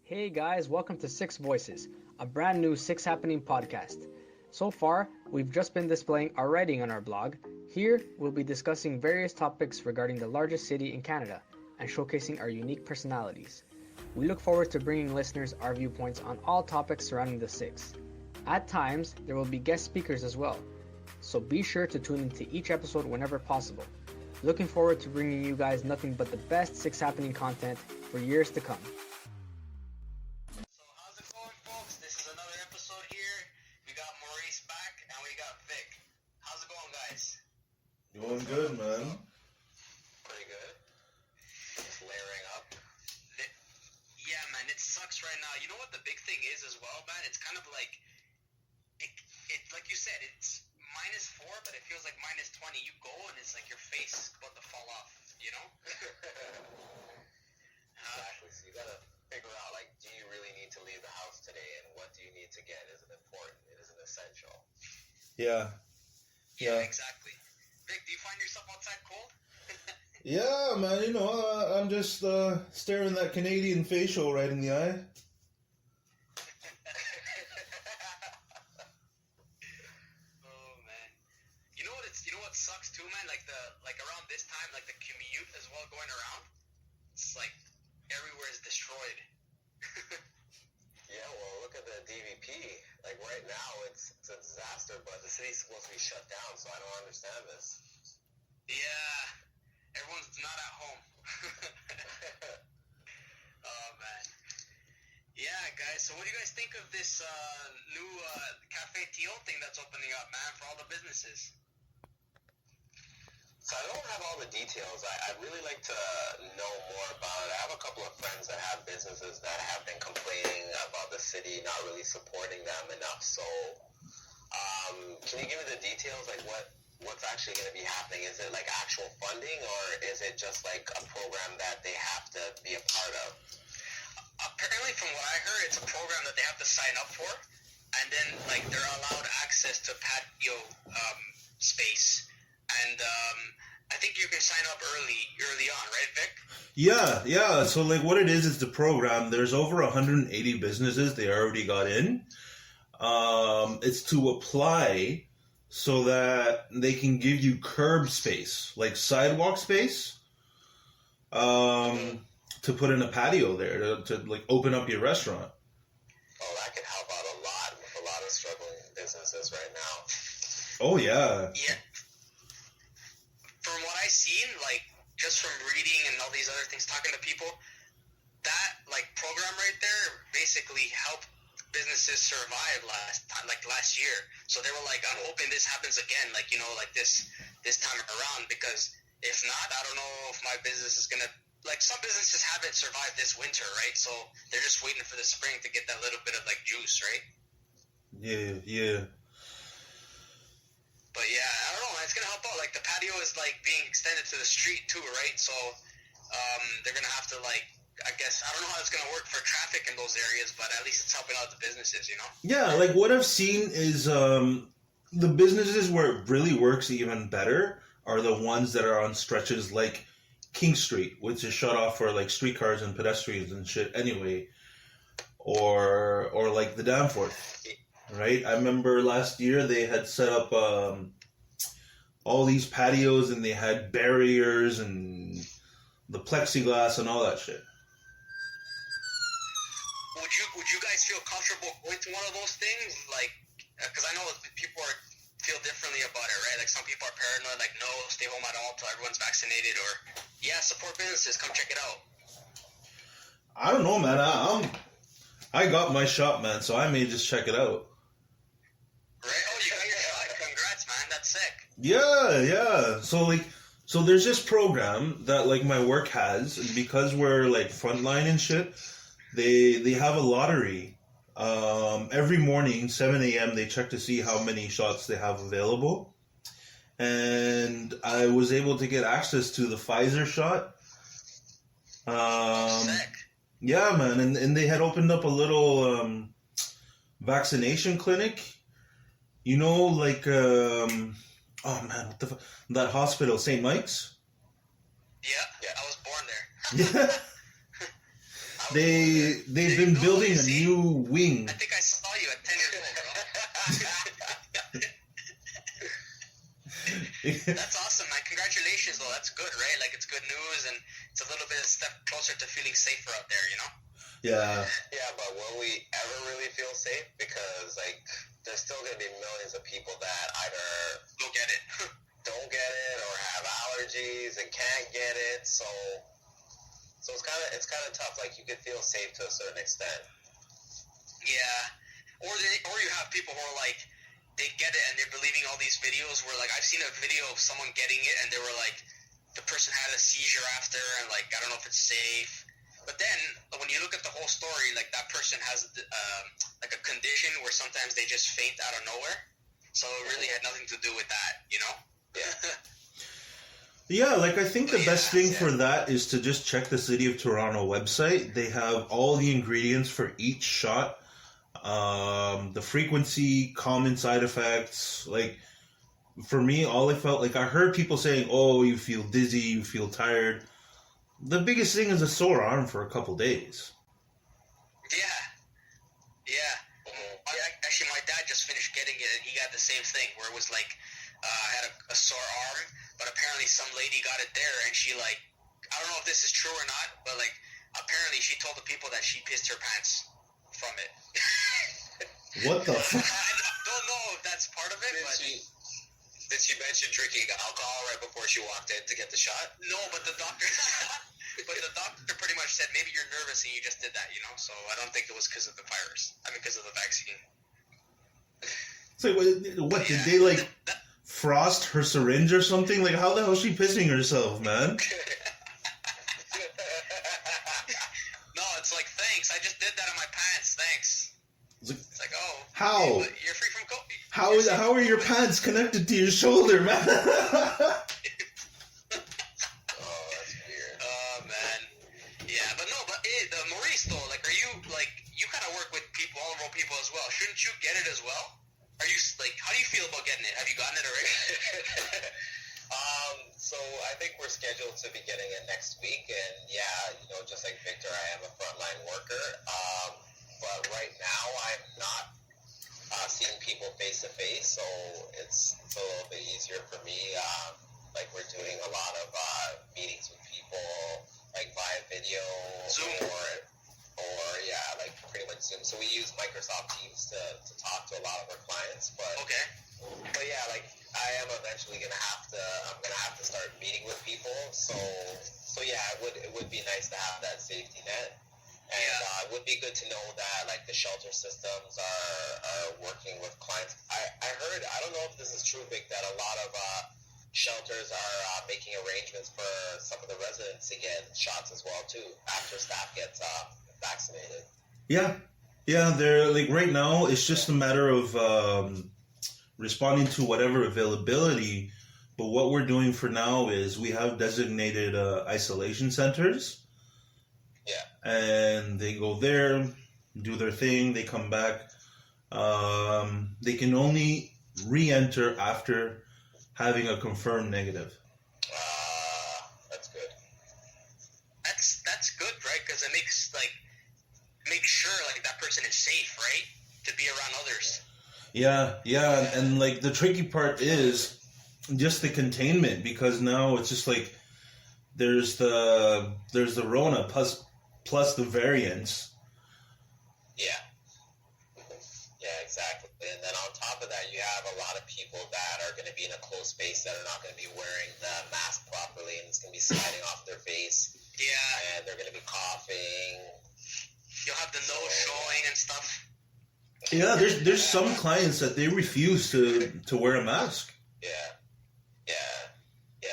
Hey guys, welcome to 6ixvoices, a brand new 6ixhappening podcast. So far, we've just been displaying our writing on our blog. Here, we'll be discussing various topics regarding the largest city in Canada and showcasing our unique personalities. We look forward to bringing listeners our viewpoints on all topics surrounding the Six. At times, there will be guest speakers as well, so be sure to tune into each episode whenever possible. Looking forward to bringing you guys nothing but the best 6ixhappening content for years to come. So how's it going, folks? This is another episode here. We got Maurice back, and we got Vic. How's it going, guys? Going good, man. Pretty good. Just layering up. Yeah, man, it sucks right now. You know what the big thing is as well, man? It's kind of like, it like you said, it's -4, but it feels like -20. You go, and it's like your face about to fall off, you know? Exactly. So you gotta figure out, like, do you really need to leave the house today, and what do you need to get? Is it important? Is it essential? Yeah. Yeah, exactly. Vic, do you find yourself outside cold? Yeah, man, I'm just staring that Canadian facial right in the eye. Oh man. You know what sucks too, man? Like around this time, like the commute as well going around. It's like everywhere is destroyed. Yeah, well, look at the DVP. Like, right now, it's a disaster, but the city's supposed to be shut down, so I don't understand this. Yeah. Everyone's not at home. Oh man. Yeah, guys. So what do you guys think of this new Cafe Teal thing that's opening up, man, for all the businesses? So I don't have all the details. I'd really like to know more about it. I have a couple of friends that have businesses that have been complaining about the city not really supporting them enough. So can you give me the details, like what's actually going to be happening? Is it like actual funding, or is it just like a program that they have to be a part of? Apparently, from what I heard, it's a program that they have to sign up for, and then like they're allowed access to patio space, and I think you can sign up early on, right, Vic? Yeah. So, like, what it is the program. There's over 180 businesses they already got in. It's to apply so that they can give you curb space, like sidewalk space, to put in a patio there to like open up your restaurant. Oh, that could help out a lot with a lot of struggling businesses right now. Oh yeah. Yeah. From what I've seen, like just from reading and all these other things, talking to people, that like program right there basically helped businesses survive last year. So they were like, I'm hoping this happens again, like, like this time around, because if not, I don't know if my business is gonna, like, some businesses haven't survived this winter, right? So they're just waiting for the spring to get that little bit of like juice, right? Yeah. But yeah, I don't know, man. It's gonna help out. Like the patio is like being extended to the street too, right? So they're gonna have to, like, I guess, I don't know how it's gonna work for traffic in those areas, but at least it's helping out the businesses, Yeah, like what I've seen is the businesses where it really works even better are the ones that are on stretches like King Street, which is shut off for like streetcars and pedestrians and shit anyway, or like the Danforth, right? I remember last year they had set up all these patios, and they had barriers and the plexiglass and all that shit. Would you guys feel comfortable going to one of those things? Like, because I know people feel differently about it, right? Like some people are paranoid, like, no, stay home at all till everyone's vaccinated, or yeah, support businesses, come check it out. I don't know, man. I got my shot, man, so I may just check it out. Right? Oh, you got your shot. Congrats, man. That's sick. Yeah. So there's this program that like my work has, and because we're like frontline and shit, they have a lottery. Every morning, 7 a.m., they check to see how many shots they have available. And I was able to get access to the Pfizer shot. Sick. Yeah, man. And they had opened up a little vaccination clinic. Like, oh man, what the fuck? That hospital, St. Mike's? Yeah, I was born there. Yeah. I They've been building a new wing. I think I saw you at 10 years old, bro. That's awesome, man. Congratulations, though. That's good, right? Like, it's good news, and it's a little bit a step closer to feeling safer out there, you know? Yeah. Yeah, but will we ever really feel safe? Because, like, there's still going to be millions of people that either Don't get it. don't get it or have allergies and can't get it. So it's kind of tough. Like, you could feel safe to a certain extent. Yeah. Or you have people who are like, they get it and they're believing all these videos where, like, I've seen a video of someone getting it and they were like, the person had a seizure after and, like, I don't know if it's safe. But then, when you look at the whole story, like, that person has, like, a condition where sometimes they just faint out of nowhere. So it really had nothing to do with that, you know? Yeah. Yeah, like, I think the best thing for that is to just check the City of Toronto website. They have all the ingredients for each shot. The frequency, common side effects. Like, for me, all I felt like, I heard people saying, oh, you feel dizzy, you feel tired. The biggest thing is a sore arm for a couple days. Yeah. Actually, my dad just finished getting it, and he got the same thing, where it was like, I had a sore arm, but apparently some lady got it there, and she, like, I don't know if this is true or not, but, like, apparently she told the people that she pissed her pants from it. What the fuck? I don't know if that's part of it, but... Did she mention drinking alcohol right before she walked in to get the shot? No, but the doctor... But the doctor pretty much said, maybe you're nervous and you just did that, you know? So I don't think it was because of the virus. I mean, because of the vaccine. So what did they, like, frost her syringe or something? Like, how the hell is she pissing herself, man? No, it's like, thanks, I just did that in my pants, thanks. It's like, oh. How? You're free from COVID. How are your pants connected to your shoulder, man? Maurice, though, like, are you, like, you kind of work with people, vulnerable people as well. Shouldn't you get it as well? Are you, like, how do you feel about getting it? Have you gotten it already? So I think we're scheduled to be getting it next week, and yeah, you know, just like Victor, I am a frontline worker. But right now I'm not seeing people face to face, so it's a little bit easier for me. Like, we're doing a lot of meetings with people, like via video, Zoom, or yeah, like pretty much Zoom. So we use Microsoft Teams to talk to a lot of our clients. But yeah, like, I am eventually I'm gonna have to start meeting with people. So yeah, it would be nice to have that safety net. And it would be good to know that, like, the shelter systems are working with clients. I heard, I don't know if this is true, Vic, that a lot of shelters are making arrangements for some of the residents to get shots as well too after staff gets vaccinated. Yeah, they're, like, right now it's just a matter of responding to whatever availability. But what we're doing for now is we have designated isolation centers. Yeah. And they go there, do their thing, they come back. They can only re-enter after having a confirmed negative. That's good. That's good, right? Because it makes sure, like, that person is safe, right? To be around others. Yeah, and, like, the tricky part is just the containment, because now it's just like there's the Rona plus the variants. Yeah, exactly. And then on top of that, you have a lot of people that are going to be in a closed space that are not going to be wearing the mask properly, and it's going to be sliding off their face. Yeah. And they're going to be coughing. You'll have the nose showing and stuff. Yeah, there's some clients that they refuse to wear a mask. Yeah.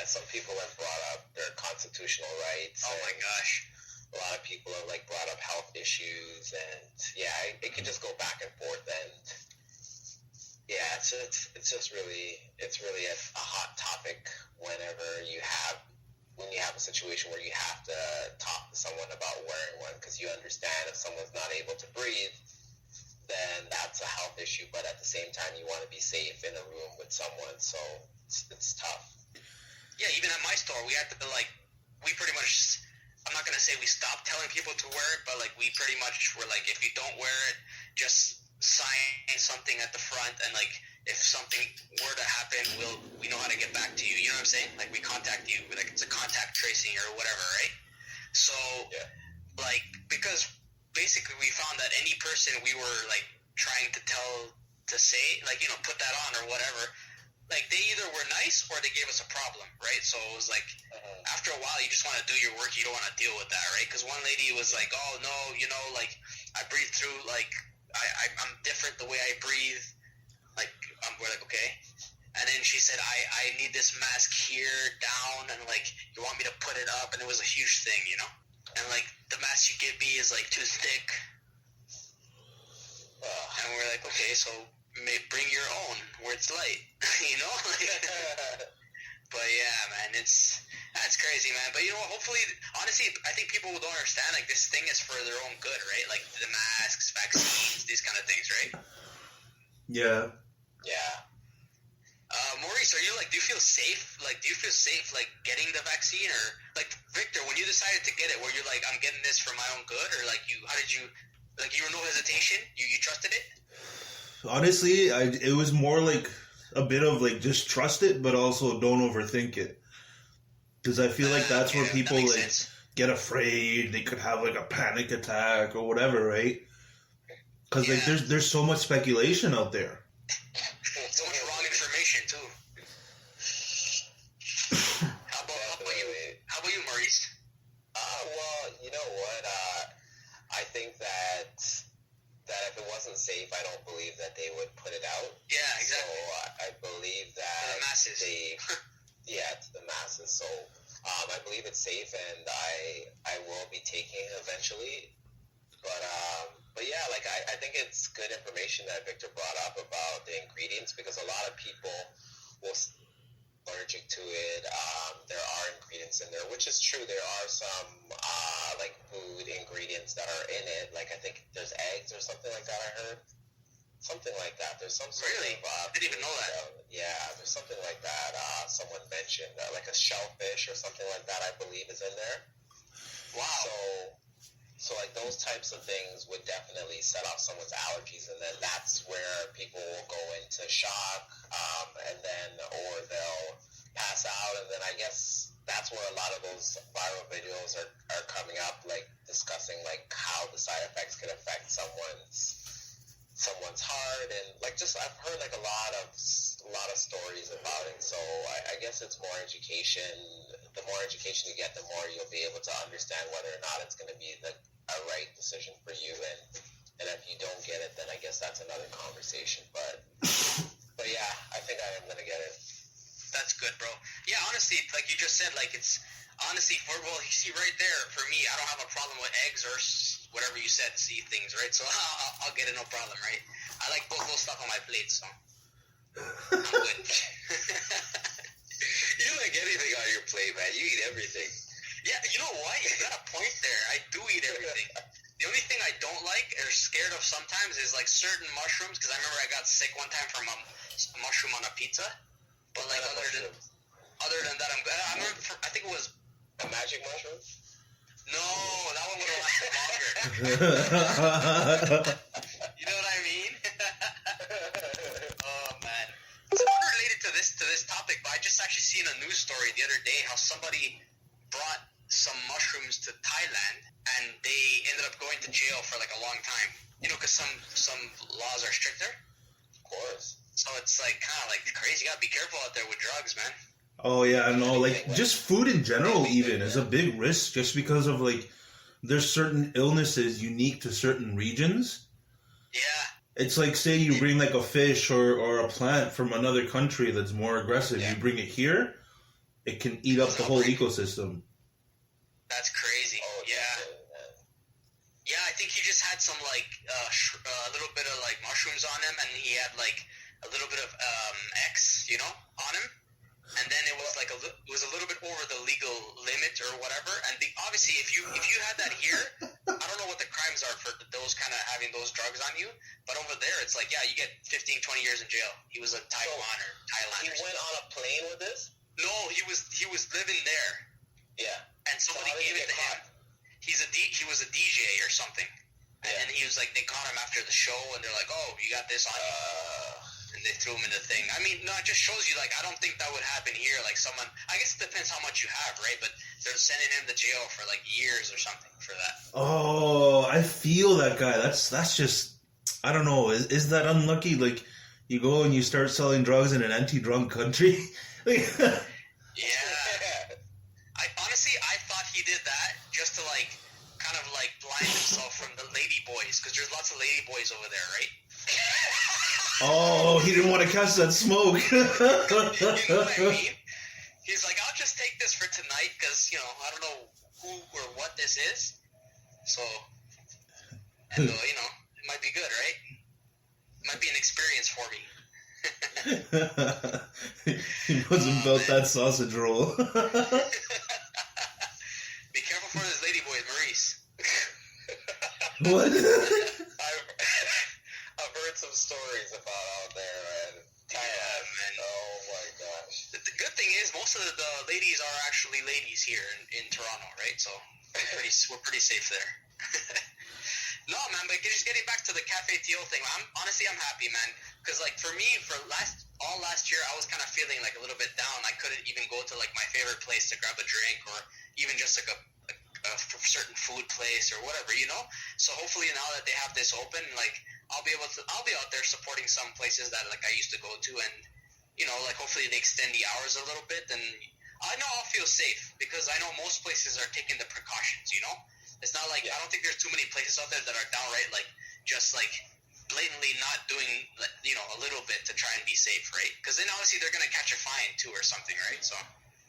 Some people have brought up their constitutional rights. Oh my gosh. A lot of people have, like, brought up health issues, and yeah, it can just go back and forth, and yeah, it's just really a hot topic when you have a situation where you have to talk to someone about wearing one, because you understand if someone's not able to breathe, then that's a health issue, but at the same time you want to be safe in a room with someone, so it's tough. Yeah, even at my store, we had to, like, we pretty much I'm not gonna say we stopped telling people to wear it, but like we pretty much were like, if you don't wear it, just sign something at the front, and like if something were to happen, we know how to get back to you. You know what I'm saying? Like we contact you, like it's a contact tracing or whatever, right? So like because basically we found that any person we were like trying to tell to say like put that on or whatever, like they either were nice or they gave us a problem, right? So it was like after a while you just want to do your work, you don't want to deal with that, right? Because one lady was like, oh no, like I breathe through, like I'm different the way I breathe, like we're like, okay. And then she said, I need this mask here down, and like you want me to put it up, and it was a huge thing, and like the mask you give me is like too thick, and we're like, okay, so bring your own where it's light, But yeah, man, that's crazy, man. But hopefully, honestly, I think people don't understand like this thing is for their own good, right? Like the masks, vaccines, these kind of things, right? Yeah. Yeah. Maurice, do you feel safe? Like, do you feel safe like getting the vaccine, or like Victor, when you decided to get it, were you like, I'm getting this for my own good, or like how did you, like you were no hesitation, you trusted it? Honestly, it was more like a bit of like just trust it, but also don't overthink it. Because I feel like that's where people like sense. Get afraid. They could have like a panic attack or whatever, right? Because like there's so much speculation out there. So much wrong information too. How about you, Maurice? Well, you know what? I think that if it wasn't safe, I don't believe that they would put it out. Yeah, exactly. So I believe that to the masses. To the masses. So I believe it's safe, and I will be taking it eventually. But yeah, like I think it's good information that Victor brought up about the ingredients, because a lot of people will allergic to it. There are ingredients in there, which is true. There are some like food ingredients that are in it. Like I think there's eggs or something like that. I heard something like that. There's some sort really? of didn't even know that. Yeah, there's something like that. Someone mentioned like a shellfish or something like that, I believe, is in there. Wow. So like those types of things would definitely set off someone's allergies, and then that's where people will go into shock, or they'll pass out, and then I guess that's where a lot of those viral videos are coming up, like discussing like how the side effects could affect someone's heart, and like just I've heard like a lot of stories about it. So I guess it's more education. The more education you get, the more you'll be able to understand whether or not it's going to be a right decision for you, and if you don't get it, then I guess that's another conversation. But yeah, I think I am going to get it. That's good, bro. Yeah, honestly, like you just said, like it's honestly, you see right there, for me, I don't have a problem with eggs or whatever you said, see things, right? So I'll get it, no problem, right? I like both those stuff on my plate, so I'm good. You like anything on your plate, man. You eat everything. Yeah, you know what? You got a point there. I do eat everything. The only thing I don't like or scared of sometimes is like certain mushrooms, because I remember I got sick one time from a mushroom on a pizza. But like other than that, I'm good. I remember, I think it was a magic mushroom. No, that one would have lasted longer. You know what I mean? Oh man. It's unrelated to this topic, but I just actually seen a news story the other day how somebody brought some mushrooms to Thailand and they ended up going to jail for like a long time. Because some laws are stricter. Of course. So it's like kind of like crazy. You gotta be careful out there with drugs, man. Oh yeah, no, like just food in general even is a big risk, just because of like there's certain illnesses unique to certain regions. Yeah. It's like, say you bring like a fish or a plant from another country that's more aggressive. You bring it here, it can eat up the whole ecosystem. That's crazy. Oh, yeah. Yeah, I think he just had some like a little bit of like mushrooms on him, and he had like a little bit of X, on him. And then it was like it was a little bit over the legal limit or whatever. And obviously, if you had that here, I don't know what the crimes are for those kind of having those drugs on you. But over there, it's like, yeah, you get 15, 20 years in jail. He was a Taiwan or Thailand. He went on a plane with this? No, he was living there. Yeah. And somebody gave it to him. he was a DJ or something. And then he was like, they caught him after the show, and they're like, oh, you got this on you. And they threw him in the thing. I mean, no, it just shows you, like, I don't think that would happen here. Like, someone, I guess it depends how much you have, right? But they're sending him to jail for, like, years or something for that. Oh, I feel that guy. That's just, I don't know. Is that unlucky? Like, you go and you start selling drugs in an anti-drug country? Yeah. I thought he did that just to, like, kind of, like, blind himself from the lady boys, because there's lots of lady boys over there, right? Oh, he didn't want to catch that smoke. You know what I mean? He's like, I'll just take this for tonight, because, you know, I don't know who or what this is. So, and, you know, it might be good, right? It might be an experience for me. He wasn't built that sausage roll. Be careful for this lady boy, Maurice. What? I've heard some stories about out there, and man. Oh my gosh. The good thing is, most of the ladies are actually ladies here in Toronto, right? So we're pretty safe there. No, man, but just getting back to the Cafe Teal thing, I'm happy, man, because like for me, all last year, I was kind of feeling like a little bit down. I couldn't even go to like my favorite place to grab a drink, or even just like a certain food place or whatever, you know. So hopefully now that they have this open, like I'll be out there supporting some places that like I used to go to, and you know, like hopefully they extend the hours a little bit, and I know I'll feel safe because I know most places are taking the precautions, you know. It's not like, I don't think there's too many places out there that are downright like just like blatantly not doing, you know, a little bit to try and be safe, right? Because then obviously they're gonna catch a fine too or something, right? So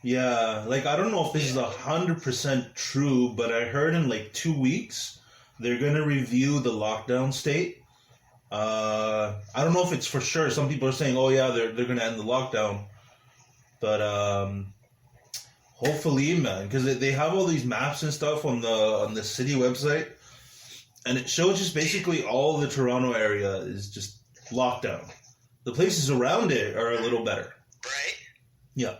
Yeah, like I don't know if this is 100% true, but I heard in like 2 weeks they're gonna review the lockdown state. I don't know if it's for sure. Some people are saying, "Oh yeah, they're gonna end the lockdown," but hopefully, man, because they have all these maps and stuff on the city website, and it shows just basically all the Toronto area is just locked down. The places around it are a little better. right. Yeah.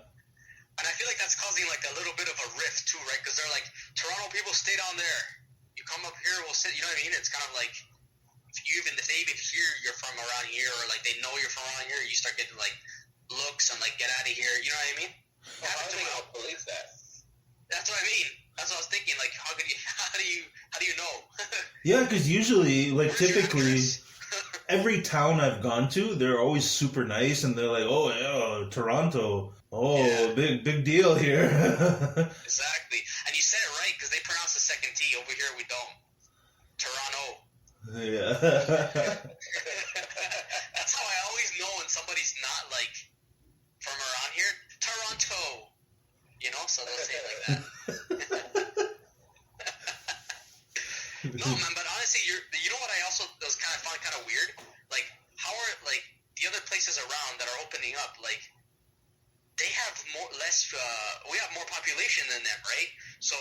And I feel like that's causing like a little bit of a rift too, right? Because they're like, Toronto people, stay down there. You come up here, we'll sit. You know what I mean? It's kind of like if they even hear you're from around here, or like they know you're from around here, you start getting like looks and like get out of here. You know what I mean? Well, how do they help police that? That's what I mean. That's what I was thinking. Like, how do you know? Yeah, because usually, like Where's your typically, address? every town I've gone to, they're always super nice, and they're like, "Oh yeah, Toronto, oh Yeah. big deal here." Exactly. And you said it right, because they pronounce the second T. Over here, we don't. Toronto. Yeah. That's how I always know when somebody's not like from around here. Toronto. You know, so they'll say it like that. No, man, but honestly, you know what I also found kind of weird? Like, how are like the other places around that are opening up? Like, they have we have more population than them, right? So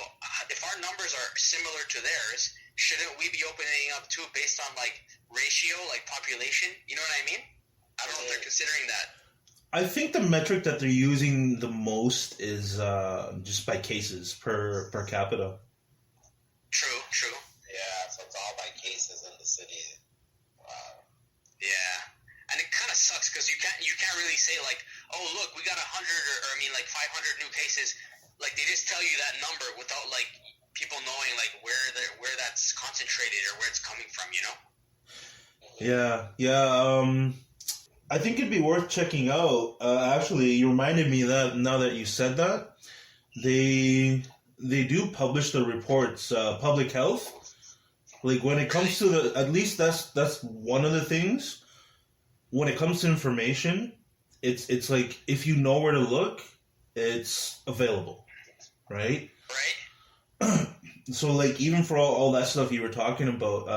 if our numbers are similar to theirs, shouldn't we be opening up too based on like ratio, like population? You know what I mean? I don't know if they're considering that. I think the metric that they're using the most is just by cases per capita. True. Yeah, so it's all by cases in the city. Wow. Yeah, and it kind of sucks because you can't really say like, oh look, we got 100 or 500 new cases. Like they just tell you that number without like people knowing like where that's concentrated or where it's coming from. You know? Yeah. I think it'd be worth checking out. Actually, you reminded me that now that you said that, they do publish the reports, public health. Like when it comes to at least that's one of the things. When it comes to information, it's like if you know where to look, it's available, right? Right. So like even for all that stuff you were talking about,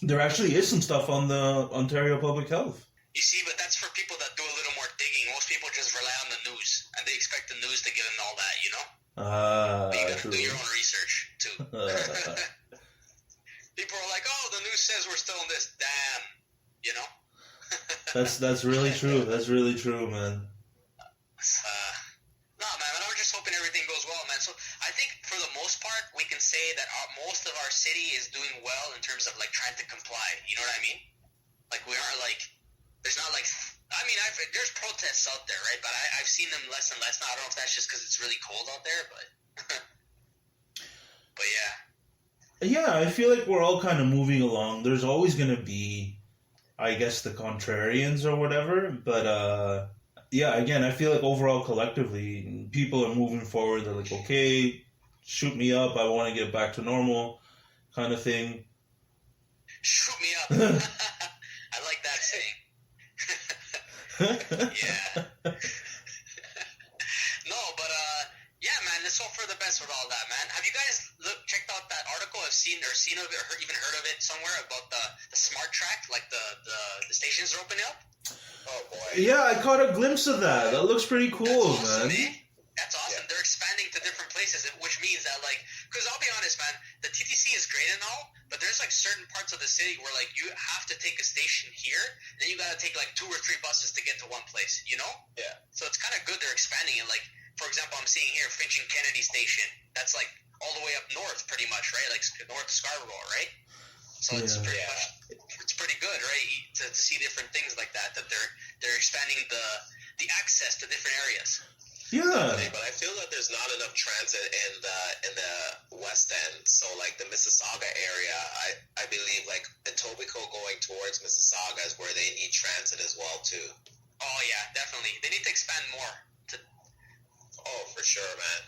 there actually is some stuff on the Ontario Public Health. You see, but that's for people that do a little more digging. Most people just rely on the news, and they expect the news to give them all that, you know? But you gotta do your own research, too. People are like, oh, the news says we're still in this. Damn. You know? That's really true. That's really true, man. No, man, I'm just hoping everything goes well, man. So I think for the most part, we can say that most of our city is doing well in terms of like trying to comply. You know what I mean? Like we aren't like there's not like I mean there's protests out there, right? But I've seen them less and less now. I don't know if that's just because it's really cold out there, but but yeah. Yeah, I feel like we're all kind of moving along. There's always going to be, I guess, the contrarians or whatever. But, yeah, again, I feel like overall, collectively, people are moving forward. They're like, okay, shoot me up. I want to get back to normal kind of thing. Shoot me up. I like that saying. Yeah. No, but, yeah, man, let's hope for the best with all that, man. Have you guys checked out that article? I've seen of it, or even heard of it somewhere about the SmartTrack, like the stations are opening up. Oh boy. Yeah, I caught a glimpse of that. That looks pretty cool, That's awesome, man. eh? That's awesome. Yeah. They're expanding to different places, which means that, like, because I'll be honest, man, the TTC is great and all, but there's like certain parts of the city where like you have to take a station here, then you got to take like 2 or 3 buses to get to one place, you know? Yeah. So it's kind of good they're expanding it. Like, for example, I'm seeing here Finch and Kennedy Station. That's like all the way up north, pretty much, right? Like north Scarborough, right? So it's pretty much, it's pretty good, right? To see different things like that. That they're expanding the access to different areas. Yeah. But I feel that there's not enough transit in the West End. So like the Mississauga area, I believe like Etobicoke going towards Mississauga is where they need transit as well too. Oh yeah, definitely. They need to expand more. Oh, for sure, man.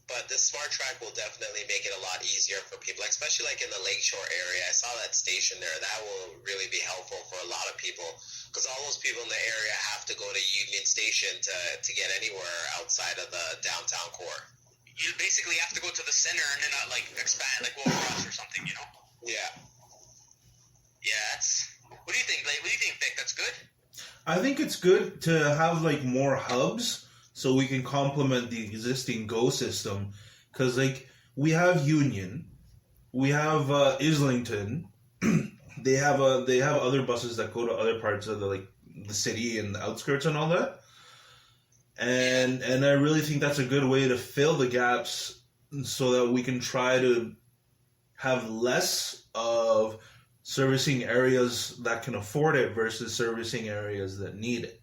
But this SmartTrack will definitely make it a lot easier for people, like, especially like in the Lakeshore area. I saw that station there. That will really be helpful for a lot of people because all those people in the area have to go to Union Station to get anywhere outside of the downtown core. You basically have to go to the center and then not like expand, like go across or something, you know? Yeah. Yeah, that's. What do you think, Blake? What do you think, Vic? That's good? I think it's good to have, like, more hubs so we can complement the existing GO system. Because, like, we have Union, we have Islington, they have other buses that go to other parts of the city and the outskirts and all that. And I really think that's a good way to fill the gaps so that we can try to have less of servicing areas that can afford it versus servicing areas that need it.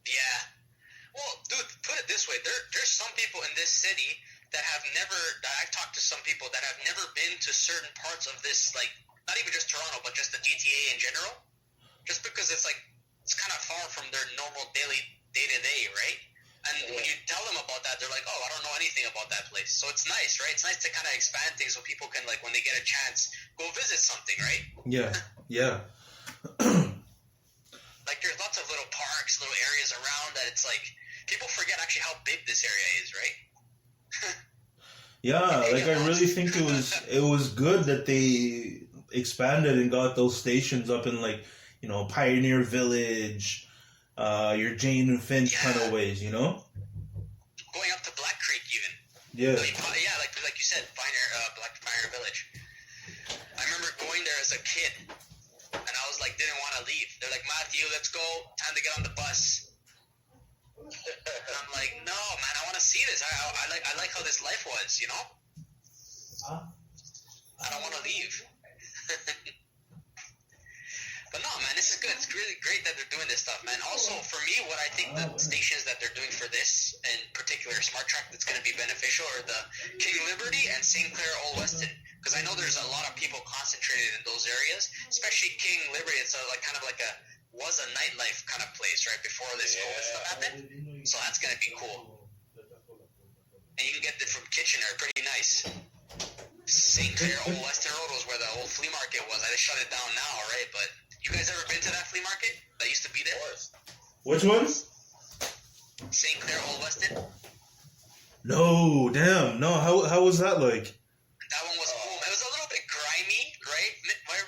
Yeah. Well, dude, put it this way. There's some people in this city that I've talked to some people that have never been to certain parts of this, like, not even just Toronto, but just the GTA in general. Just because it's kind of far from their normal daily day-to-day, right? And when you tell them about that, they're like, oh, I don't know anything about that place. So it's nice, right? It's nice to kind of expand things so people can, like, when they get a chance, go visit something, right? Yeah, yeah. Like, there's lots of little parks, little areas around that it's like, people forget actually how big this area is, right? Yeah, like, I really think it was good that they expanded and got those stations up in, like, you know, Pioneer Village, your Jane and Finch kind of ways, you know? Going up to Black Creek, even. Yeah. Yeah, like you said, Pioneer Village. I remember going there as a kid, and I was like, didn't want to leave. They're like, Matthew, let's go. Time to get on the bus. And I'm like, no, man, I want to see this. I like how this life was, you know? I don't want to leave. But no, man, this is good. It's really great that they're doing this stuff, man. Also, for me, what I think the stations that they're doing for this, in particular SmartTrack, that's going to be beneficial are the King Liberty and St. Clair Old Weston. Because I know there's a lot of people concentrated in those areas, especially King Liberty. It's was a nightlife kind of place, right, before this COVID stuff happened. So that's going to be cool. And you can get it from Kitchener, pretty nice. St. Clair Old Western Road was where the old flea market was. I just shut it down now, right? But you guys ever been to that flea market that used to be there? Which one? St. Clair Old Weston. No, damn. No, how was that like? That one was cool. It was a little bit grimy, right,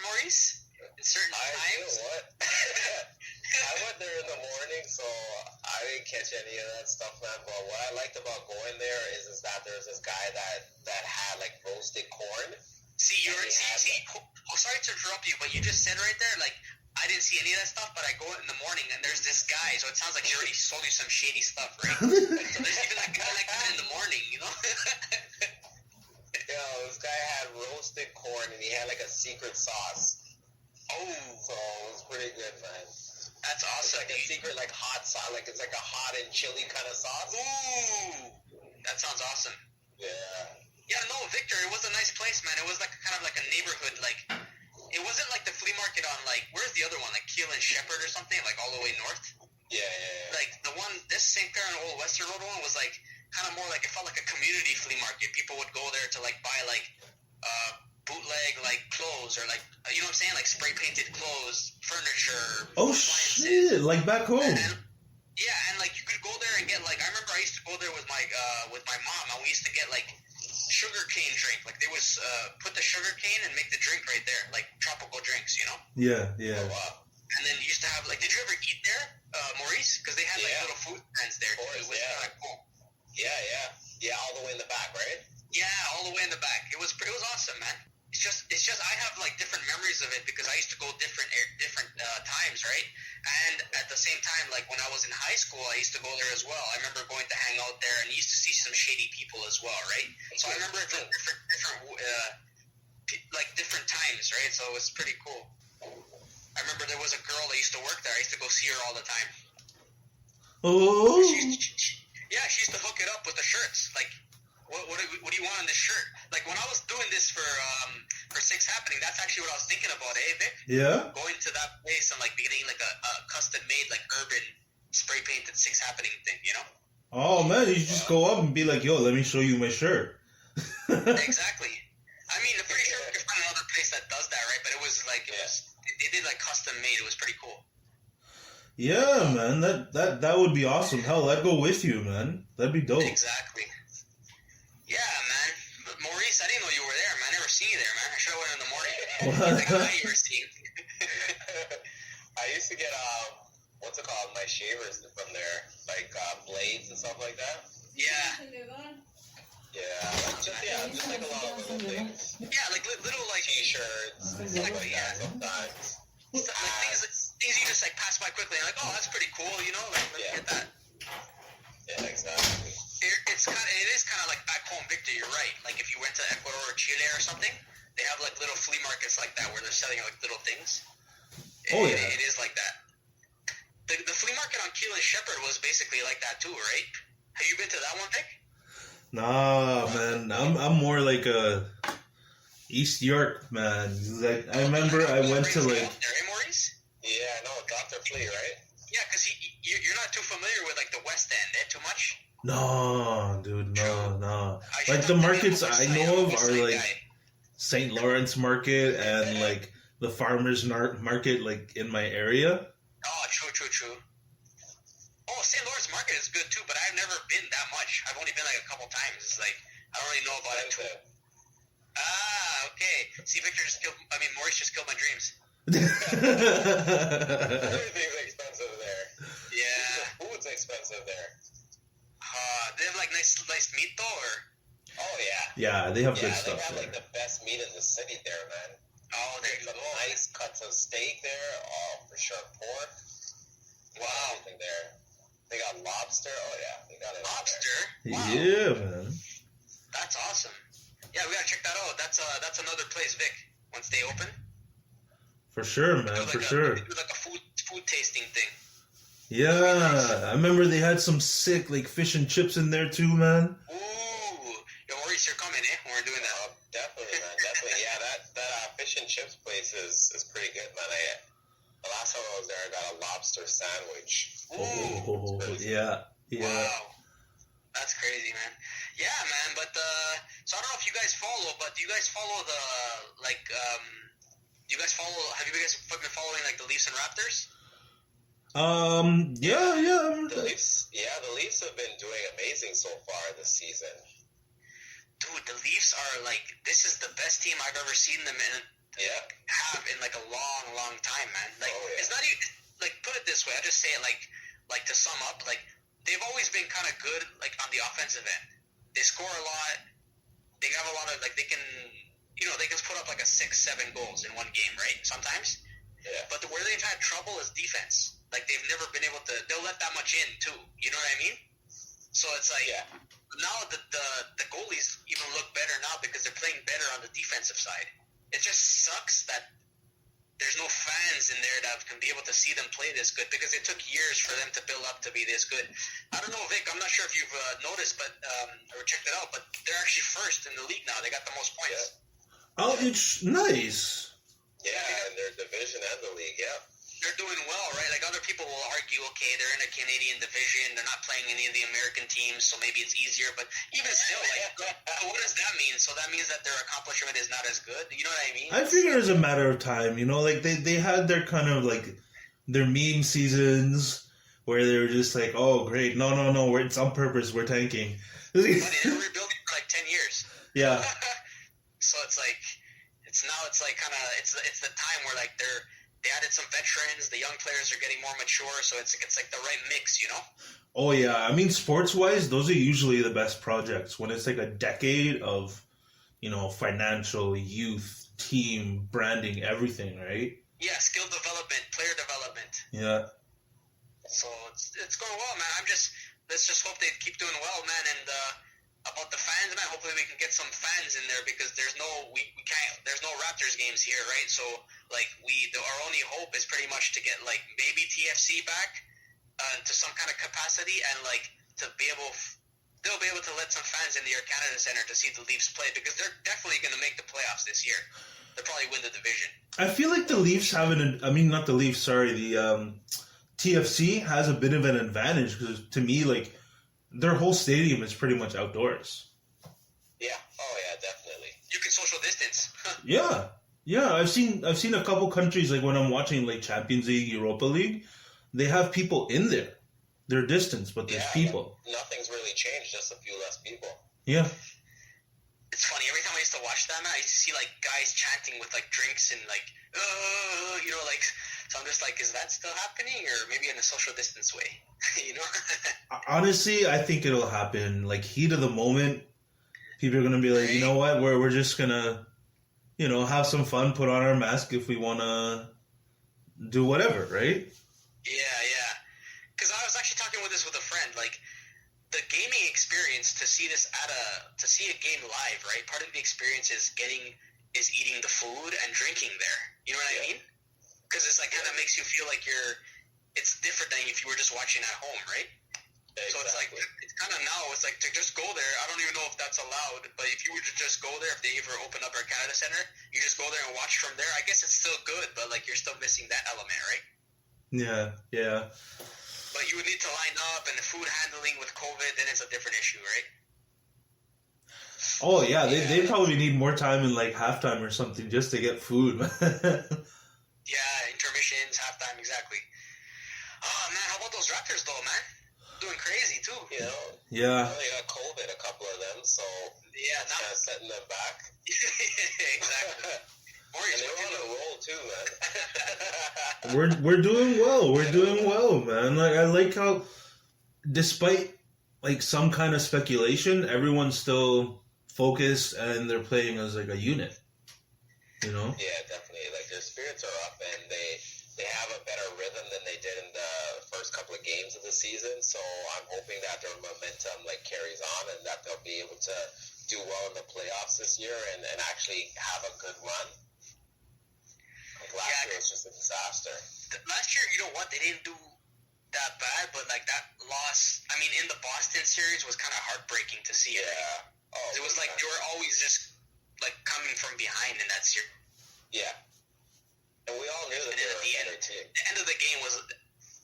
Maurice? In certain times. You know what? I went there in the morning, so I didn't catch any of that stuff, man. But what I liked about going there is that there's this guy that had like roasted corn. See, sorry to interrupt you, but you just said right there, like, I didn't see any of that stuff, but I go in the morning and there's this guy, so it sounds like he already sold you some shady stuff, right? So there's even that guy like that in the morning, you know? Yo, this guy had roasted corn and he had like a secret sauce. Oh, so it was pretty good, man. That's awesome. It's like a secret, like hot sauce, like it's like a hot and chili kind of sauce. Ooh, that sounds awesome. Yeah. Yeah, no, Victor, it was a nice place, man. It was like kind of like a neighborhood, like it wasn't like the flea market on like where's the other one, like Keel and Shepherd or something, like all the way north. Yeah. Like the one, this St. Clair and Old Western Road one was like kind of more like it felt like a community flea market. People would go there to like buy like bootleg like clothes or like you know what I'm saying, like spray painted clothes, furniture. Oh appliances. shit! Like back home. And like you could go there and get like I remember I used to go there with my mom and we used to get like sugar cane drink. Like they was put the sugar cane and make the drink right there, like tropical drinks, you know? Yeah. Oh, wow. And then you used to have like, did you ever eat there, Maurice? Because they had like little food stands there. Of course, it was kind of cool. Yeah, all the way in the back, right? Yeah, all the way in the back. It was awesome, man. It's just I have like different memories of it because I used to go different times, right? And at the same time, like when I was in high school, I used to go there as well. I remember going to hang out there and used to see some shady people as well, right? So I remember different times, right? So it was pretty cool. I remember there was a girl that used to work there. I used to go see her all the time. Oh. She used to hook it up with the shirts. Like, what do you want on this shirt? Like, when I was doing this for 6 Happening, that's actually what I was thinking about, Vic? Yeah. Going to that place and, like, getting, like, a custom-made, like, urban spray-painted 6 Happening thing, you know? Oh, man, you just go up and be like, yo, let me show you my shirt. Exactly. I mean, I'm pretty sure we could find another place that does that, right? But it was, like, they did, like, custom-made. It was pretty cool. Yeah, man, that would be awesome. Hell, I'd go with you, man. That'd be dope. Exactly. Yeah, man. But Maurice, I didn't know you were there, man. I never seen you there, man. I should have went in the morning. Like a guy you were seeing. I used to get what's it called? My shavers from there, like blades and stuff like that. Yeah. Yeah, just like a lot of little things. Yeah, like little like T-shirts, and stuff like that. Sometimes. Like things you just like pass by quickly and like, oh, that's pretty cool, you know? Like, let me get that. Yeah, exactly. It is kind of like back home, Victor. You're right. Like if you went to Ecuador or Chile or something, they have like little flea markets like that where they're selling like little things. It is like that. The flea market on Keel and Shepherd was basically like that too, right? Have you been to that one, Vic? Nah, man. I'm more like a East York, man. Like I remember I went to like. Maurice? Yeah, no, Dr. Flea, right? Yeah, because you're not too familiar with like the West End, too much. No, dude, no. Like the markets I know of are like St. Lawrence Market and like the Farmers Market, like in my area. Oh, true. Oh, St. Lawrence Market is good too, but I've never been that much. I've only been like a couple times. It's like I don't really know about it too. Okay. See, Maurice just killed my dreams. Everything's expensive there. Yeah. Food's expensive there. They have like nice meat though, or? Oh yeah. Yeah, they have good stuff they have there. like the best meat in the city there, man. Oh, there you go. Nice cuts of steak there. Oh, for sure. Pork. Wow. Everything there. They got lobster. Oh yeah, they got it. Lobster. Wow. Yeah, man. That's awesome. Yeah, we gotta check that out. That's another place, Vic. Once they open. For sure, man. For sure. They do like a food tasting thing. Yeah, I remember they had some sick like fish and chips in there too, man. Ooh, yo, Maurice, you're coming, eh? When we're doing that. Definitely, man. Definitely. Yeah, that fish and chips place is pretty good, man. The last time I was there, I got a lobster sandwich. Oh, yeah. Wow, that's crazy, man. Yeah, man. But so I don't know if you guys follow, but do you guys follow the like? Do you guys follow? Have you guys been following like the Leafs and Raptors? Yeah. The Leafs have been doing amazing so far this season. Dude, the Leafs are like, this is the best team I've ever seen them have in like a long time, man. Like, It's not even, like, put it this way, I just say it like to sum up, like, they've always been kind of good, like, on the offensive end. They score a lot, they have a lot of, like, they can put up like a 6-7 goals in one game, right? Sometimes. Yeah. But where they've had trouble is defense. Like, they've never been able to, they'll let that much in, too. You know what I mean? So it's like, now the goalies even look better now because they're playing better on the defensive side. It just sucks that there's no fans in there that can be able to see them play this good because it took years for them to build up to be this good. I don't know, Vic, I'm not sure if you've noticed but or checked it out, but they're actually first in the league now. They got the most points. Oh, it's nice. Yeah, in their division and the league, yeah. They're doing well, right? Like other people will argue, okay, they're in a Canadian division, they're not playing any of the American teams, so maybe it's easier. But even still, like, what does that mean? So that means that their accomplishment is not as good. You know what I mean? I figure it's a matter of time. You know, like they had their kind of like their meme seasons where they were just like, oh, great, no, it's on purpose, we're tanking. But they're rebuilding for like 10 years. Yeah. So it's like it's like kind of it's the time where like they added some veterans, the young players are getting more mature, so it's like the right mix, you know? Oh yeah, I mean sports wise, those are usually the best projects when it's like a decade of, you know, financial, youth, team, branding, everything, right? Yeah, skill development, player development. Yeah. So it's going well, man. Let's just hope they keep doing well, man. And about the fans, man, hopefully we can get some fans in there because there's no Raptors games here, right? So like our only hope is pretty much to get like maybe TFC back to some kind of capacity and like to be able. They'll be able to let some fans in the Air Canada Centre to see the Leafs play because they're definitely going to make the playoffs this year. They'll probably win the division. I feel like the Leafs have not the Leafs, sorry, the TFC has a bit of an advantage because to me, like, their whole stadium is pretty much outdoors. Yeah. Oh yeah, definitely. You can social distance. Yeah. I've seen a couple countries like when I'm watching like Champions League, Europa League, they have people in there. They're distance, but there's people. Nothing's really changed, just a few less people. Yeah. It's funny. Every time I used to watch that, man, I used to see like guys chanting with like drinks and like, you know, like. So I'm just like, is that still happening, or maybe in a social distance way? You know. Honestly, I think it'll happen. Like heat of the moment, people are gonna be like, you know what, we're just gonna, you know, have some fun, put on our mask if we wanna do whatever, right? Yeah. Because I was actually talking with a friend, like. The gaming experience to see a game live, right? Part of the experience is eating the food and drinking there. You know what I mean? Because it's like kind of makes you feel like it's different than if you were just watching at home, right? Yeah, so it's like it's kind of now it's like to just go there. I don't even know if that's allowed, but if you were to just go there, if they ever open up our Canada Center, you just go there and watch from there. I guess it's still good, but like you're still missing that element, right? Yeah. But you would need to line up, and the food handling with COVID, then it's a different issue, right? Oh, yeah, they probably need more time in, like, halftime or something just to get food. Yeah, intermissions, halftime, exactly. Oh, man, how about those Raptors, though, man? Doing crazy, too. You know? Yeah. Well, they got COVID, a couple of them, so yeah, that's kind of setting them back. Exactly. Maurice, and they're on a roll, too, We're man. doing well. We're doing well, man. Like I like how, despite like some kind of speculation, everyone's still focused and they're playing as like a unit. You know? Yeah, definitely. Like their spirits are up, and they have a better rhythm than they did in the first couple of games of the season. So I'm hoping that their momentum like carries on, and that they'll be able to do well in the playoffs this year and actually have a good run. Last year was just a disaster. Last year, you know what? They didn't do that bad, but like that loss, I mean, in the Boston series was kind of heartbreaking to see. Yeah. Right? Oh, it was like they were always just like coming from behind in that series. Yeah. And we all knew that they were a better team. The end of the game was,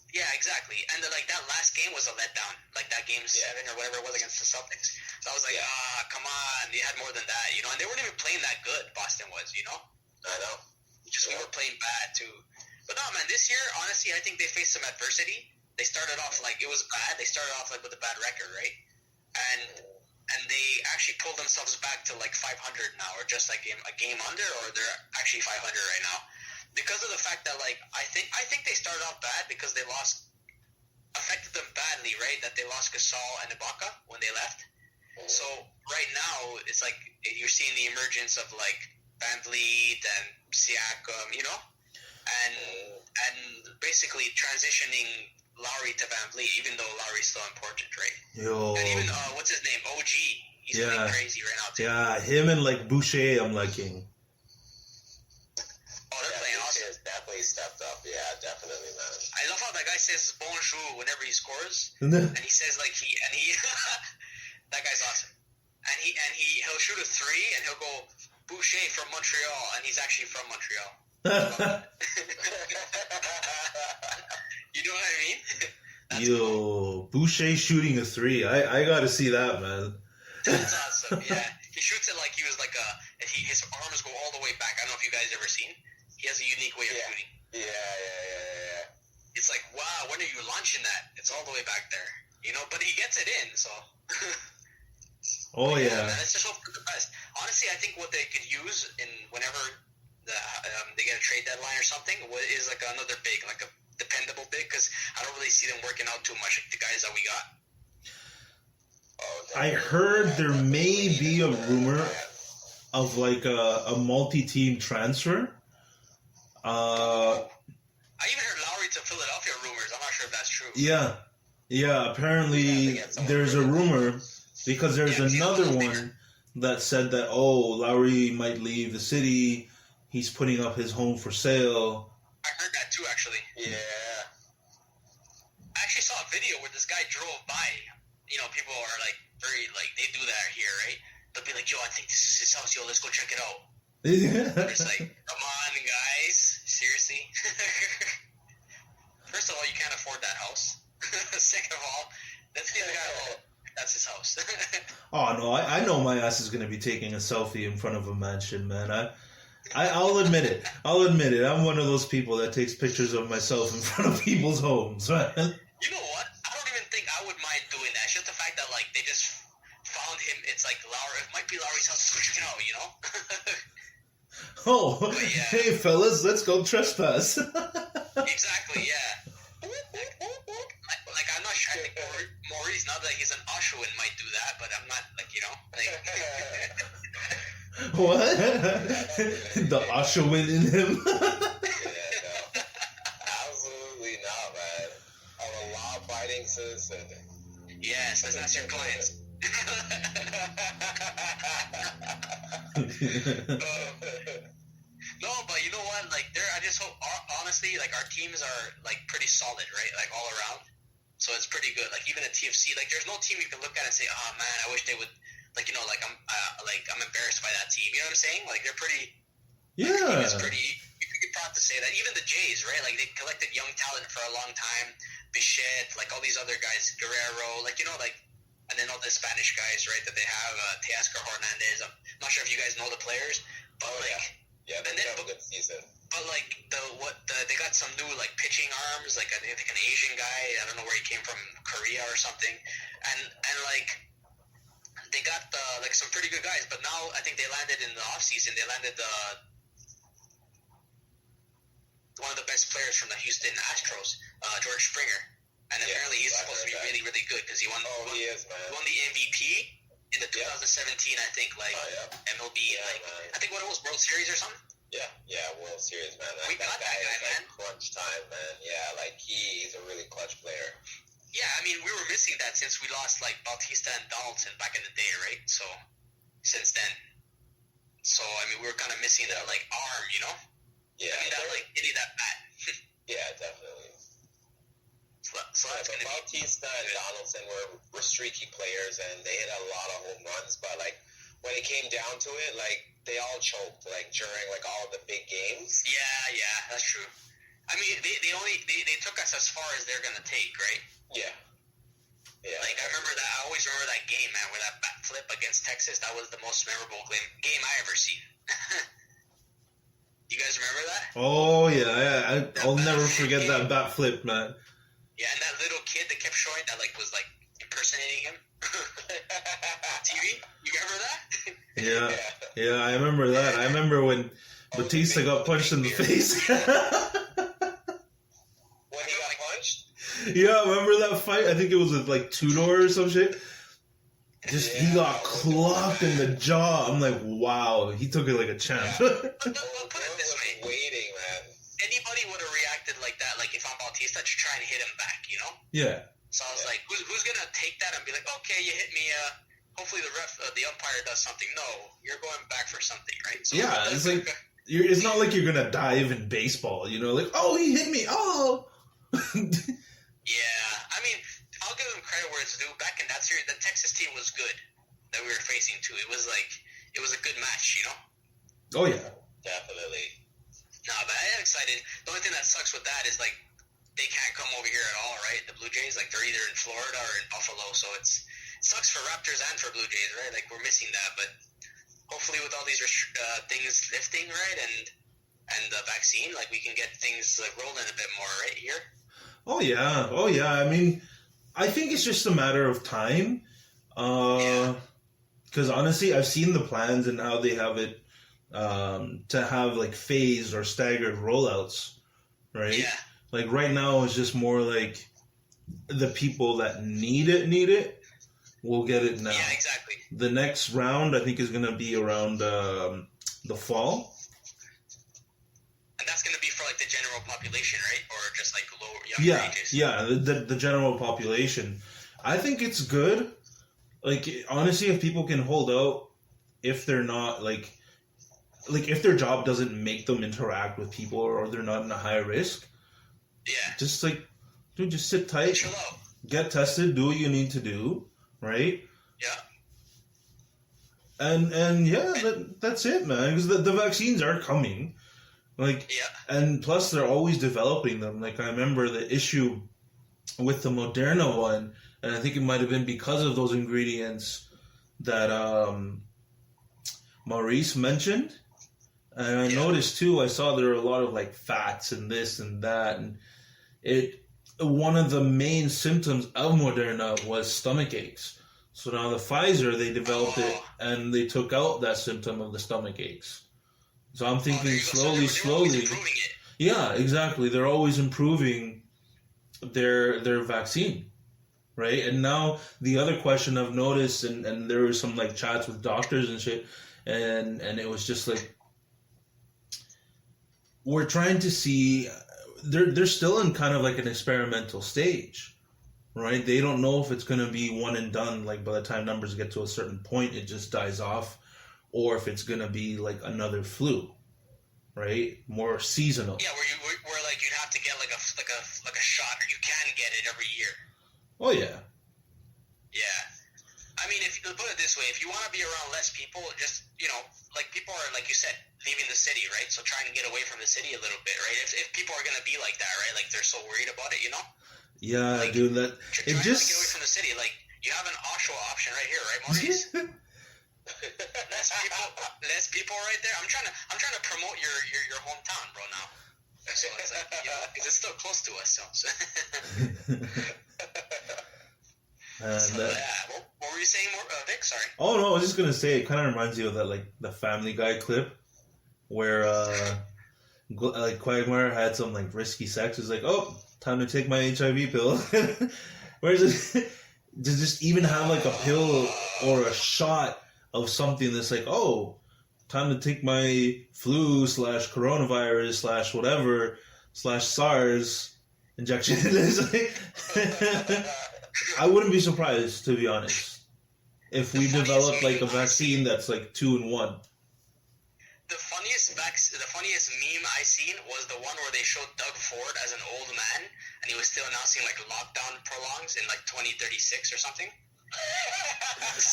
yeah, exactly. And like that last game was a letdown, like that game 7 or whatever it was against the Celtics. So I was like, come on, they had more than that, you know. And they weren't even playing that good. Boston was, you know. I know. Just we were playing bad too. But no, man, this year, honestly, I think they faced some adversity. They started off like it was bad. They started off like with a bad record, right? And they actually pulled themselves back to like 500 now, or just like a game under, or they're actually 500 right now, because of the fact that like I think they started off bad because they affected them badly, right? That they lost Gasol and Ibaka when they left. So right now it's like you're seeing the emergence of like Van Vliet and Siakam, you know, and basically transitioning Lowry to Van Vliet, even though Lowry's still important, right? Yo. And even what's his name, OG, he's playing crazy right now too. Yeah, him and like Boucher, I'm liking. Oh, they're playing awesome. Has definitely stepped up. Yeah, definitely, man. I love how that guy says bonjour whenever he scores, And then- and he says like he that guy's awesome. And he'll shoot a three and he'll go Boucher from Montreal, and he's actually from Montreal. You know what I mean? That's Yo, cool. Boucher shooting a three. I gotta see that, man. That's awesome. Yeah, he shoots it like he was like his arms go all the way back. I don't know if you guys ever seen. He has a unique way of shooting. Yeah. It's like, wow, when are you launching that? It's all the way back there, you know. But he gets it in, so. Oh But yeah. man, let's just hope for the best. Honestly, I think what they could use in whenever they get a trade deadline or something is like another big, like a dependable big, because I don't really see them working out too much. Like the guys that we got. I heard there may be a rumor of like a multi-team transfer. I even heard Lowry to Philadelphia rumors. I'm not sure if that's true. Yeah. Apparently, there's a rumor because there's another one that said that Lowry might leave the city. He's putting up his home for sale. I heard that too, actually. Yeah. I actually saw a video where this guy drove by. You know, people are like very like they do that here, right? They'll be like, "Yo, I think this is his house. Yo, let's go check it out." It's like, come on, guys, seriously. First of all, you can't afford that house. Second of all, let's get the guy. Oh, that's his house. Oh no, I know my ass is gonna be taking a selfie in front of a mansion, man. I'll admit it. I'm one of those people that takes pictures of myself in front of people's homes, man. You know what? I don't even think I would mind doing that. It's just the fact that like they just found him. It's like Lowry. It might be Lowry's house. Let's go check it out. You know. Oh, hey fellas, let's go trespass. Exactly. Yeah. Like I'm not sure. I think Maurice, now that he's an Oshawan, might do that, but I'm not like What? The Oshawan in him. Absolutely not, man. I'm a law-abiding citizen. Yes, let's ask your clients. No, but you know what? Like, I just hope, honestly, like our teams are like pretty solid, right? Like all around. So it's pretty good. Like even at TFC, like there's no team you can look at and say, "Oh man, I wish they would." Like I'm embarrassed by that team. You know what I'm saying? Like they're pretty. Yeah. It's pretty. You can be proud to say that. Even the Jays, right? Like they collected young talent for a long time. Bichette, like all these other guys, Guerrero, like and then all the Spanish guys, right? That they have, Teoscar Hernandez. I'm not sure if you guys know the players, but yeah, they have a good season. But like they got some new like pitching arms, like I think an Asian guy. I don't know where he came from, Korea or something, and like they got like some pretty good guys. But now I think they landed in the off season. They landed one of the best players from the Houston Astros, George Springer, and apparently he's supposed to be really really good because he won. He is, man. Won the MVP in the 2017, I think, like MLB, like man. I think what it was, World Series or something. Yeah, World Series, man. We got that guy, man. Crunch time, man. Yeah, like he's a really clutch player. Yeah, I mean, we were missing that since we lost like Bautista and Donaldson back in the day, right? So since then, I mean, we were kind of missing that like arm, you know? Yeah, I mean, that like hitting that bat. Yeah, definitely. So that's gonna Bautista and Donaldson were streaky players, and they hit a lot of home runs. But like when it came down to it, like they all choked like during like all the big games. Yeah, that's true. I mean, they took us as far as they're gonna take, right? Yeah. Like I remember that. I always remember that game, man, where that bat flip against Texas. That was the most memorable game I ever seen. You guys remember that? Oh yeah. I'll never forget that bat flip, man. Yeah, and that little kid that kept showing that like was like impersonating him. TV? You remember that? Yeah, I remember that. I remember when Bautista got punched in the face. When he got punched? Yeah, remember that fight? I think it was with like Tudor or some shit. He got clocked in the jaw. I'm like, wow, he took it like a champ. But put it this way. Waiting, man. Anybody would have reacted like like that. Like if I'm Bautista, to try and hit him back, you know? Yeah. So I was like, who's gonna take that and be like, okay, you hit me. Hopefully the umpire does something. No, you're going back for something, right? So Yeah, it's like it's not like you're gonna dive in baseball, you know? Like, oh, he hit me. Oh. Yeah, I mean, I'll give them credit where it's due. Back in that series, the Texas team was good that we were facing too. It was a good match, you know? Oh yeah, Definitely. No, but I am excited. The only thing that sucks with that is like they can't come over here at all, right? The Blue Jays, like they're either in Florida or in Buffalo, so it sucks for Raptors and for Blue Jays, right? Like we're missing that, but hopefully with all these things lifting, right, and the vaccine, like we can get things like rolling a bit more right here. oh yeah. I mean, I think it's just a matter of time. Because honestly, I've seen the plans and how they have it to have like phased or staggered rollouts, right? Yeah. Like right now, it's just more like the people that need it will get it now. Yeah, exactly. The next round, I think, is going to be around the fall. And that's going to be for like the general population, right? Or just like younger ages? Yeah, the general population. I think it's good. Like, honestly, if people can hold out, if they're not, like if their job doesn't make them interact with people or they're not in a high risk, yeah, just like, dude, just sit tight, chill out. get tested, do what you need to do, right? Yeah. And yeah, that's it, man. Because the vaccines are coming, like, yeah. And plus they're always developing them. Like, I remember the issue with the Moderna one, and I think it might have been because of those ingredients that Maurice mentioned. And I noticed too, I saw there were a lot of like fats and this and that, and one of the main symptoms of Moderna was stomach aches. So now the Pfizer, they developed it and they took out that symptom of the stomach aches. So I'm thinking slowly. Yeah, exactly. They're always improving their vaccine, right? And now the other question I've noticed, and there was some like chats with doctors and shit, and it was just like, we're trying to see, they're still in kind of like an experimental stage, right? They don't know if it's going to be one and done, like by the time numbers get to a certain point, it just dies off, or if it's going to be like another flu, right? More seasonal. Yeah, where like you'd have to get like a shot, or you can get it every year. Oh yeah. Yeah. I mean, if you put it this way, if you want to be around less people, just, like people are, like you said, leaving the city, right? So trying to get away from the city a little bit, right? If people are going to be like that, right? Like they're so worried about it, Yeah, like, dude, that it just to get away from the city. Like you have an Oshawa option right here, right, Maurice? less people right there. I'm trying to promote your hometown, bro. Now, so it's like, because it's still close to us. So. What were you saying, Vic? Sorry. Oh no, I was just gonna say, it kind of reminds you of that, like the Family Guy clip where like Quagmire had some like risky sex. It's like, oh, time to take my HIV pill. Whereas to just even have like a pill or a shot of something that's like, oh, time to take my flu / coronavirus / whatever / SARS injection. It's like, I wouldn't be surprised, to be honest, if we develop like a vaccine that's like 2-in-1. The funniest meme I seen was the one where they showed Doug Ford as an old man, and he was still announcing like lockdown prolongs in like 2036 or something.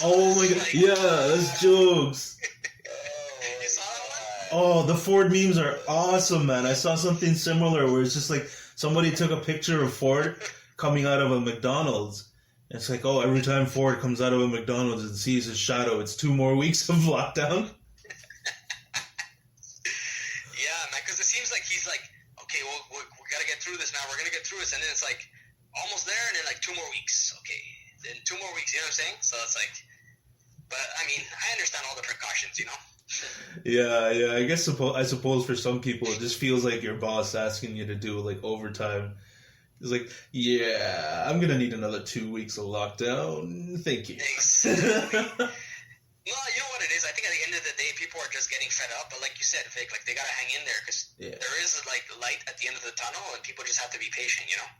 Oh my god! Yeah, that's jokes. You saw that one? Oh, the Ford memes are awesome, man. I saw something similar where it's just like somebody took a picture of Ford coming out of a McDonald's. It's like, oh, every time Ford comes out of a McDonald's and sees his shadow, it's 2 more weeks of lockdown. Yeah, man, because it seems like he's like, okay, well, we got to get through this now. We're going to get through this. And then it's like almost there, and then like 2 more weeks. Okay, then 2 more weeks, you know what I'm saying? So it's like, but I mean, I understand all the precautions, Yeah, I suppose for some people it just feels like your boss asking you to do like overtime. It's like, yeah, I'm gonna need another 2 weeks of lockdown. Thank you. Exactly. Well, you know what it is? I think at the end of the day, people are just getting fed up. But like you said, Vic, like they gotta hang in there because there is like light at the end of the tunnel, and people just have to be patient, you know?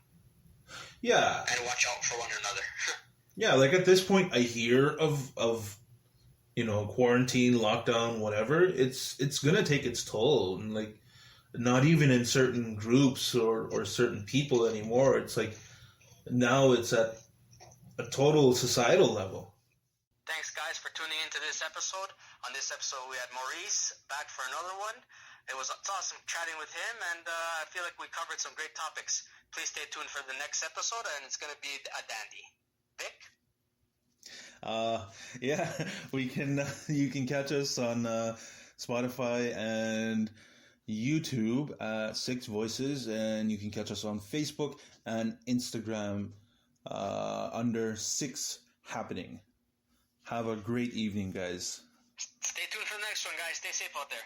Yeah. And watch out for one another. Yeah, like at this point, I hear of quarantine, lockdown, whatever. It's gonna take its toll, and like not even in certain groups or certain people anymore. It's like now it's at a total societal level. Thanks, guys, for tuning into this episode. On this episode, we had Maurice back for another one. It's awesome chatting with him, and I feel like we covered some great topics. Please stay tuned for the next episode, and it's going to be a dandy. Vic? Yeah, you can catch us on Spotify and YouTube at 6ixvoices, and you can catch us on Facebook and Instagram under 6ixhappening. Have a great evening, guys. Stay tuned for the next one, guys. Stay safe out there.